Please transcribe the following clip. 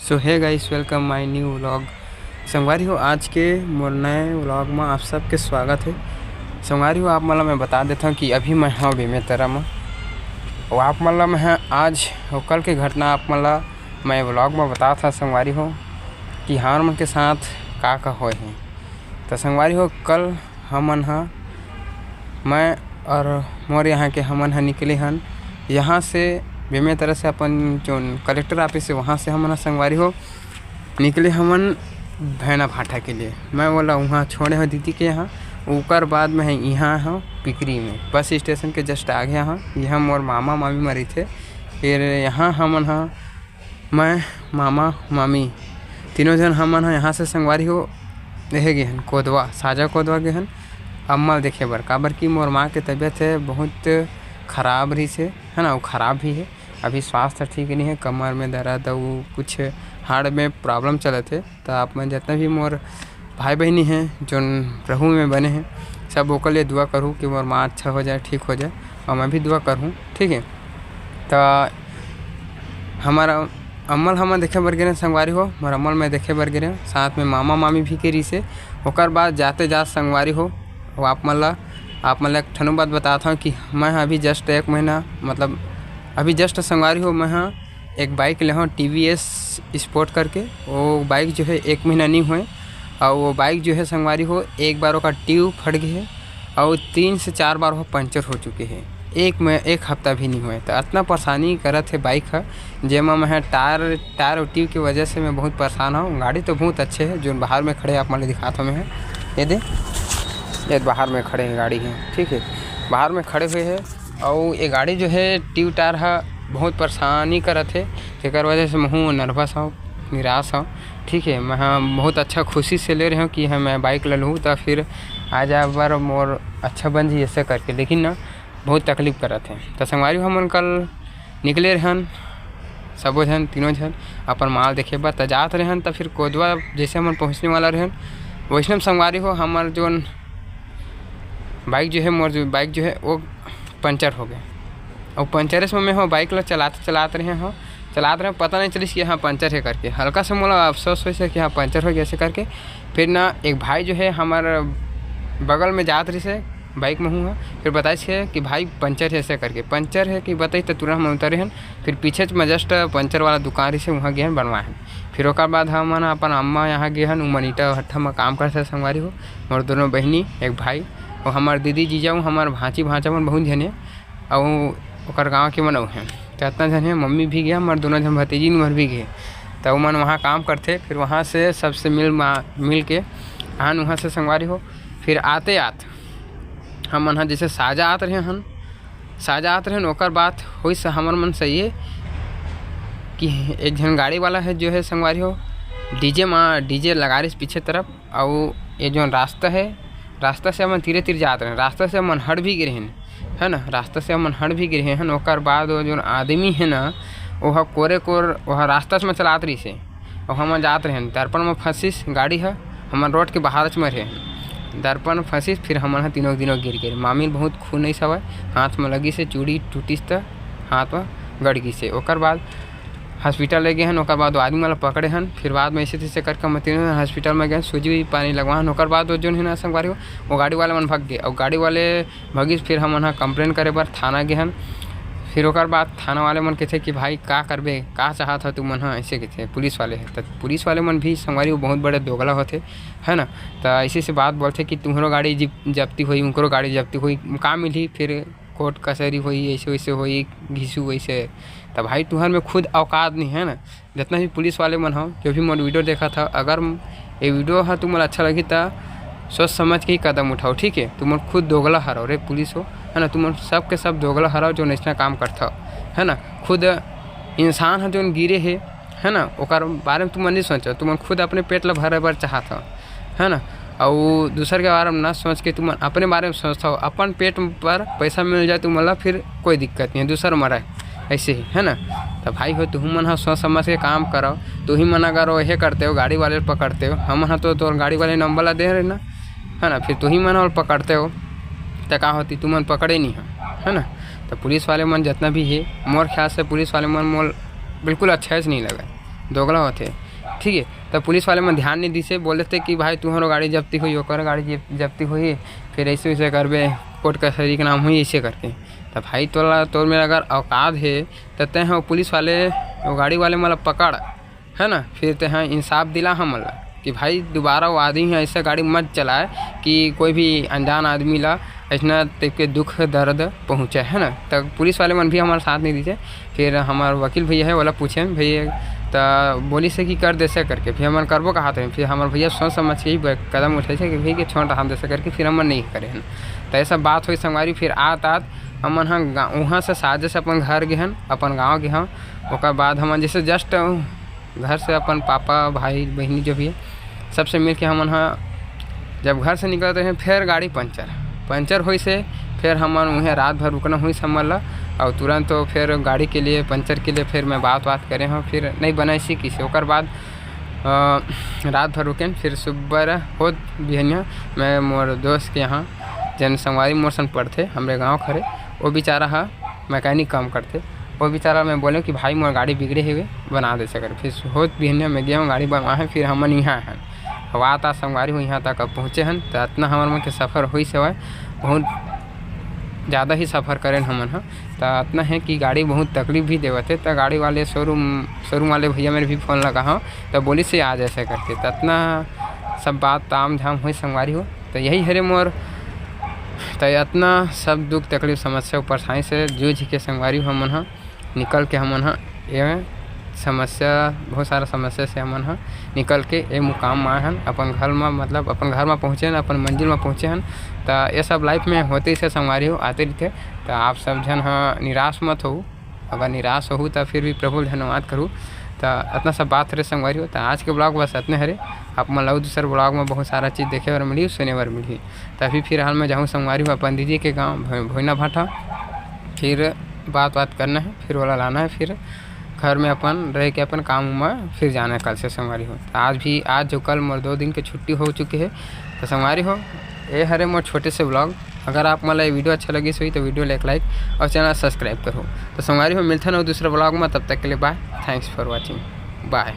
सो है guys, welcome my new vlog. संगवारी हो, आज के मोर नए व्लॉग में आप सबके स्वागत है। संगवारी हो, आप मतलब मैं बता देता हूँ कि अभी मैं हाँ बेमेतरा में और आप मतलब मैं आज और कल की घटना आप मतलब मैं व्लॉग में बता था संगवारी हो कि हमार मन के साथ का होए हैं। तो संगवारी हो, कल हमन मैं और मोर यहाँ के हमन निकले हन यहाँ से बेमेतरा से अपन जो कलेक्टर ऑफिस है वहाँ से हमन संगवारी हो निकले हमन भैना भाटा के लिए। मैं बोला वहाँ छोड़े हो दीदी के यहाँ, ऊपर बाद में यहाँ हाँ पिकरी में बस स्टेशन के जस्ट आगे यहाँ मोर मामा मामी मरी थे। फिर यहाँ हमन मैं मामा मामी तीनों जन हमन यहाँ से संगवारी हो रह गए हन कोदवा साजा कोदवा गए हन अम्मा देखे बर। काबर की मोर माँ के तबीयत है बहुत ख़राब रही से है ना, वो ख़राब भी है। अभी स्वास्थ्य ठीक नहीं है, कमर में दर्द और कुछ हार्ट में प्रॉब्लम चले थे। तो आप में जितना भी मोर भाई बहनी हैं जो प्रभु में बने हैं सब वो के लिए दुआ करूँ कि मोर माँ अच्छा हो जाए, ठीक हो जाए, और मैं भी दुआ करूँ, ठीक है। तो हमारा अम्मल हम देखे बर गिरे संगवारी हो, मोर अम्मल में देखे बर गिरे, साथ में मामा मामी भी के रही से। ओकर बाद जाते जात संगवारी हो आप मतलब एक ठनू बात बताता हूँ कि मैं अभी जस्ट एक महीना मतलब अभी जस्ट संगवारी हो मैं एक बाइक ले हूँ TVS स्पोर्ट करके। वो बाइक जो है 1 महीना नहीं हुए और वो बाइक जो है संगवारी हो एक बार का ट्यूब फट गई है और 3 से 4 बार वो पंचर हो चुके हैं। एक हफ्ता भी नहीं हुए। तो इतना परेशानी करत है बाइक है जेमा मैं टायर और ट्यूब की वजह से मैं बहुत परेशान हूँ। गाड़ी तो बहुत अच्छे है जो बाहर में खड़े आप मैं दिखाता हूँ। मैं ये बाहर में खड़े हैं गाड़ी है, ठीक है, बाहर में खड़े हुए हैं। और ये गाड़ी जो है ट्यूब टायर है बहुत परेशानी करत है, जेकर वजह से मैं नर्वस हूँ, निराश हूँ, ठीक है। मैं बहुत अच्छा खुशी से ले रहे हूँ कि मैं बाइक ले लूँ तो फिर आज बार मोर अच्छा बन जी ऐसे करके, लेकिन ना बहुत तकलीफ करत है। तो संगवारी हमन कल निकले रहन सबो जन तीनों जन अपन माल देखे बा तो जात रहन। तो फिर कोदवा जैसे हमन पहुँचने वाला रहन वैष्णव संगवारी हो हमार जो बाइक जो है मोर जो बाइक जो है वो पंचर हो गए। और पंचर से मैं हो बाइक ला चलाते रहे पता नहीं चलिस कि यहाँ पंचर है करके। हल्का से मोला अफसोस हुई से कि यहाँ पंचर हो गया ऐसे करके। फिर ना एक भाई जो है हमारे बगल में जात रही से बाइक में हूँ, फिर बताइस है कि भाई पंचर है ऐसे करके। पंचर है कि बताई तो तुरंत हम उतरे हैं। फिर पीछे में जस्ट पंचर वाला दुकान रही से वहाँ गए बनवाए हैं। फिर ओकर बाद हम अपन अम्मा यहाँ गए हैं मनीटा हट्ठा में काम करते संगवारी हो। और दोनों बहनी एक भाई और हमार दीदी जीजा हमार भांची भांचा मन बहुत जन है और ओकर गाँव के मन हैं तो इतना जन है। मम्मी भी गया, हमारे दोनों जन भतीजी उमर भी गए तो मन वहाँ काम करते। फिर वहाँ से सबसे मिल के आन वहाँ से संगवारी हो। फिर आते हम मन जैसे साजा आते रहे ओकर बात हुई से हमार मन सही है कि एक जन गाड़ी वाला है जो है संगवारी हो डीजे लगा रही पीछे तरफ। और ये जो रास्ता से हम धीरे जाते रहे, रास्ता से हम हट भी गिरे है ना, रास्ता से हम हट भी गिरे हैं। ओकर बाद वो जो आदमी है ना वह वह रास्ता से चलात रही से और हम जात रहे दर्पण में फंसिस गाड़ी है हम रोड के बाहर में रहे दर्पण फंसिस। फिर हम तीनों दिनों गिर गए। मामी बहुत खून नहीं सवाए, हाथ में लगी से चूड़ी टूटिस तो हाथ में गड़ गई से। ओकर बाद हॉस्पिटल ले गए हैं। ओकर बाद आदमी वाला पकड़े हैं। फिर बाद में ऐसे तैसे करके हम तीनों हॉस्पिटल में गए, सूजी पानी लगवाहन। ओकर बाद वो जो है ना संगवारी हो वो गाड़ी वाले मन भाग गए और गाड़ी वाले भगिस। फिर हम कंप्लेन करे बर थाना गए हैं। फिर ओकर बाद थाना वाले मन कहते कि भाई का करबे, का चाहत हो तुम मन ऐसे कहते पुलिस वाले है। तो पुलिस वाले मन भी संगवारी हो बहुत बड़े दोगला होते है ना। तो ऐसे से बात बोलते कि तुम्हारो गाड़ी जब्ती हुई उनको गाड़ी जब्ती हुई का मिली, फिर कोर्ट कचहरी हुई ऐसे वैसे हुई घिसू वैसे। तो भाई तुम्हारे में खुद औकात नहीं है ना। जितना भी पुलिस वाले मन हो जो भी मैं वीडियो देखा था, अगर ये वीडियो है तुम्हें अच्छा लगी तो सोच समझ के ही कदम उठाओ, ठीक है। तुम खुद दोगला हराओ रे पुलिस हो है ना, तुम सब के सब दोगला हराओ जो नेशनल काम करता है ना। खुद इंसान है जो गिरे है ना, ओकर बारे में तुम नहीं सोचो, तुम खुद अपने पेट ला भरे बर चाहता है ना। और दूसर के बारे में ना सोच के तुम अपने बारे में सोचता हो। अपन पेट पर पैसा मिल जाए तुम्हारा फिर कोई दिक्कत नहीं है, दूसर मरा ऐसे ही है ना। तो भाई हो तुम मन सोच समझ के काम करो। तू ही मन अगर वही करते हो गाड़ी वाले पकड़ते हो, हम तो गाड़ी वाले नंबर ला दे रहे ना है ना। फिर तू ही मन और पकड़ते हो तो का होती तुम मन पकड़े नहीं है ना। तो पुलिस वाले मन जितना भी है मोर ख्याल से पुलिस वाले मन मोल बिल्कुल अच्छा से नहीं लगा दोगला होते, ठीक है। तब पुलिस वाले मन ध्यान नहीं दिसे, बोले थे कि भाई तुम्हारो गाड़ी जब्ती हुई, ओकर गाड़ी जब्ती हुई, फिर ऐसे वैसे करबे, कोर्ट कचहरी के नाम हुई ऐसे करके। तब भाई तोर में अगर औकात है तो ते हैं पुलिस वाले वो गाड़ी वाले मतलब पकड़, है ना, फिर ते हैं इंसाफ दिला हम कि भाई दोबारा वो आदमी है ऐसा गाड़ी मत चलाए कि कोई भी अनजान आदमी ला ऐसा के दुख दर्द पहुँचे, है ना। तब पुलिस वाले मन भी हमारे साथ नहीं दीजिए। फिर हमारे वकील भैया है वाला पूछे भैया तो बोली से कि कर दे से करके, फिर हमारे करबो कहा थे। फिर हमारे भैया सोच समझ के ही कदम उठे कि भैया छोड़ हम जैसे करके, फिर हम नहीं करे हैं। तो ऐसा बात हुई संगवारी। फिर आत हमन हाँ वहाँ से साजे से अपन घर गए हन, अपन गाँव गए हन। ओकर बाद हम जैसे जस्ट घर से अपन पापा भाई बहनी जो भी है सबसे मिल के हमन हाँ जब घर से निकलते हैं, फिर गाड़ी पंचर हुई से फिर हमन वहीं रात भर रुकना हुई समझ ला। और तुरंत तो फिर गाड़ी के लिए पंचर के लिए फिर मैं बात करे हूँ, फिर नहीं बनाई सी किसी। ओकर बाद रात भर रुके, फिर सुबह हो बिहनिया मैं मोर दोस्त के यहाँ जन संगवारी मोर सन पढ़ते हमारे गाँव खरे, वो बेचारा हा मैकेनिक काम करते। वो बेचारा मैं बोले कि भाई मोर गाड़ी बिगड़े हुए बना दे सकर। फिर होत बिहनिया में गया हूँ गाड़ी बनवाए, फिर हमन यहाँ हैं हवा था संगवारी हुई यहाँ तक अब पहुँचे हन। तो इतना हमारे मन के सफ़र हुई से बहुत ज़्यादा ही सफ़र करें हमन हाँ। तो इतना है कि गाड़ी बहुत तकलीफ भी देवते। तो गाड़ी वाले शोरूम वाले भैया मेरे भी फ़ोन लगा हाँ, तो बोली से आ जैसे करते। तो इतना सब बात ताम झाम हुई संगवारी हो। तो यही हरे मोर तो इतना सब दुख तकलीफ समस्या परेशानी से जूझ के संगवारी हमन हाँ निकल के हमन हाँ ये समस्या बहुत सारा समस्या से हमन हाँ निकल के ये मुकाम में आए हन, अपन घर में मतलब अपन घर में पहुँचे हन, अपन मंजिल में पहुँचे हन। तो ये सब लाइफ में होते से संगवारी हो आते रहते। तो आप सब जन हाँ निराश मत हो, अगर निराश हो तो फिर भी प्रभु धन्यवाद करूँ। तो इतना सब बात हरे संगवारी हो। तो आज के ब्लॉग बस इतने हरे, आप मन लो दूसरे ब्लॉग में बहुत सारा चीज़ देखे और मिली सुने बर मिली। तभी फिर हाल में जाऊँ संगवारी हो अपन दीदी के गाँव भोइना भाटा, फिर बात करना है, फिर वाला लाना है, फिर घर में अपन रह के अपन काम में फिर जाना है कल से संगवारी हो। तो आज जो कल मोर 2 दिन की छुट्टी हो चुकी है। तो संगवारी हो ये हरे मोर छोटे से ब्लॉग। अगर आप मतलब वीडियो अच्छा लगी सही तो वीडियो लाइक और चैनल सब्सक्राइब करो। तो संगवारी हो मिलते हैं दूसरे ब्लॉग में, तब तक के लिए bye, thanks for watching, bye.